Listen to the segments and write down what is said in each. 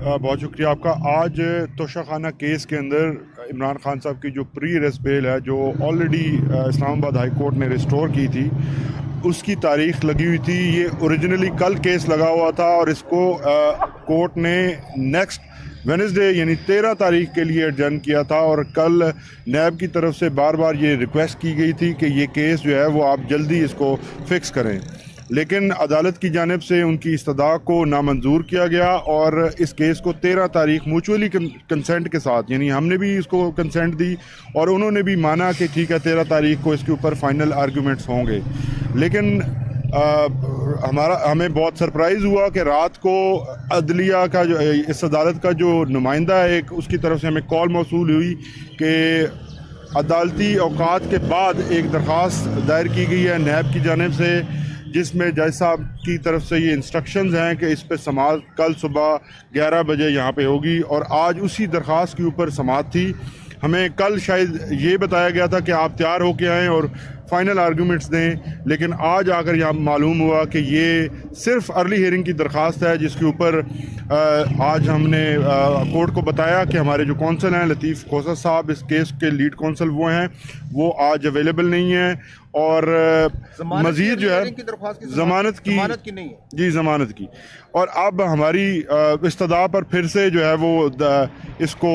बहुत शुक्रिया आपका। आज तोशा खाना केस के अंदर इमरान खान साहब की जो प्री अरेस्ट बेल है, जो ऑलरेडी इस्लामाबाद हाई कोर्ट ने रिस्टोर की थी, उसकी तारीख लगी हुई थी। ये ओरिजिनली कल केस लगा हुआ था और इसको कोर्ट ने नेक्स्ट वेडनेसडे यानी 13 तारीख के लिए एडजर्न किया था। और कल नैब की तरफ से बार बार ये रिक्वेस्ट की गई थी कि ये केस जो है वो आप जल्दी इसको फिक्स करें, लेकिन अदालत की जानिब से उनकी इस्तदा को नामंजूर किया गया और इस केस को 13 तारीख म्यूचुअली कंसेंट के साथ, यानी हमने भी इसको कंसेंट दी और उन्होंने भी माना कि ठीक है 13 तारीख को इसके ऊपर फाइनल आर्गूमेंट्स होंगे। लेकिन हमें बहुत सरप्राइज़ हुआ कि रात को अदलिया का जो इस अदालत का जो नुमाइंदा है एक, उसकी तरफ से हमें कॉल मौसूल हुई कि अदालती औकात के बाद एक दरख्वास्त दायर की गई है नैब की जानिब से, जिसमें जज साहब की तरफ से ये इंस्ट्रक्शंस हैं कि इस पे समाअत कल सुबह 11 बजे यहाँ पे होगी। और आज उसी दरख्वास्त के ऊपर समाअत थी। हमें कल शायद ये बताया गया था कि आप तैयार होके आएँ और फाइनल आर्गूमेंट्स दें, लेकिन आज आकर यहाँ मालूम हुआ कि ये सिर्फ अर्ली हियरिंग की दरख्वास्त है, जिसके ऊपर आज हमने कोर्ट को बताया कि हमारे जो कौंसल हैं लतीफ़ खोसा साहब, इस केस के लीड कौंसल वो हैं, वो आज अवेलेबल नहीं हैं। और मज़ीद जो है ज़मानत की नहीं है जी, ज़मानत की। और अब हमारी इस्तदा पर फिर से जो है वो इसको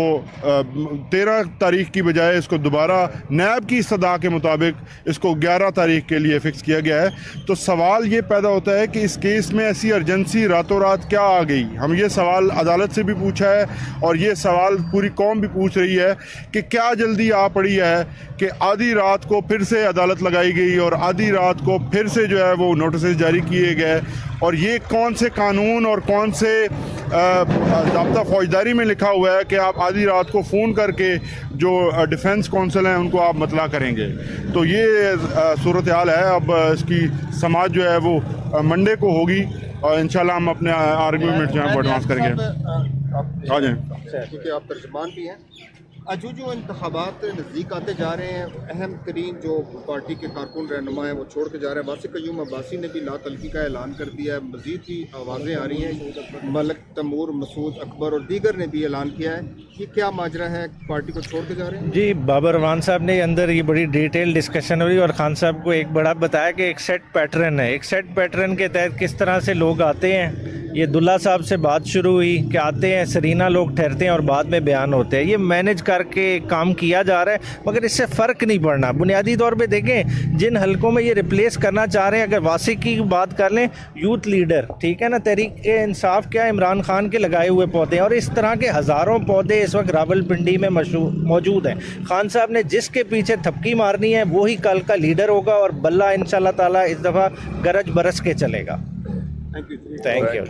13 तारीख की बजाय इसको दोबारा नैब की इस्तदा के मुताबिक इसको 11 तारीख के लिए फ़िक्स किया गया है। तो सवाल ये पैदा होता है कि इस केस में ऐसी अर्जेंसी रातों रात क्या आ गई। हम ये सवाल अदालत से भी पूछा है और ये सवाल पूरी कौम भी पूछ रही है कि क्या जल्दी आ पड़ी है कि आधी रात को फिर से अदालत लगाई गई और आधी रात को फिर से जो है वो नोटिस जारी किए गए। और ये कौन से कानून और कौन से ज़ाब्ता फौजदारी में लिखा हुआ है कि आप आधी रात को फ़ोन करके जो डिफेंस काउंसिल हैं उनको आप मतला करेंगे। तो ये सूरत हाल है। अब इसकी समाअत जो है वो मंडे को होगी और इंशाल्लाह हम अपने आर्गूमेंट जो है वो एडवांस करेंगे। आ जाएँ क्योंकि आप तर्जुमान भी हैं। जो इंतखाबात नज़दीक आते जा रहे हैं, अहम तरीन जो पार्टी के कारकुन रहनुमा हैं वो छोड़ के जा रहे हैं। वासी क़य्यूम अब्बासी ने भी लातल्फी का ऐलान कर दिया है। मज़ीद भी आवाज़ें आ रही हैं, मलक तैमूर, मसूद अकबर और दीगर ने भी ऐलान किया है। ये क्या माजरा है, पार्टी को छोड़ के जा रहे हैं? जी, बाबर रहमान साहब ने अंदर ये बड़ी डिटेल डिस्कशन हुई और खान साहब को एक बड़ा बताया कि एक सेट पैटर्न है। एक सेट पैटर्न के तहत किस तरह से लोग आते हैं, ये दुल्ला साहब से बात शुरू हुई कि आते हैं सरीना लोग ठहरते हैं और बाद में बयान होते हैं। ये मैनेज करके काम किया जा रहा है, मगर इससे फ़र्क नहीं पड़ना। बुनियादी तौर पे देखें, जिन हलकों में ये रिप्लेस करना चाह रहे हैं, अगर वासी की बात कर लें, यूथ लीडर, ठीक है ना, तहरीक इंसाफ क्या इमरान खान के लगाए हुए पौधे हैं और इस तरह के हज़ारों पौधे इस वक्त रावलपिंडी में मौजूद हैं। खान साहब ने जिसके पीछे थपकी मारनी है वही कल का लीडर होगा और बल्ला इंशाल्लाह ताला इस दफ़ा गरज बरस के चलेगा। Thank you.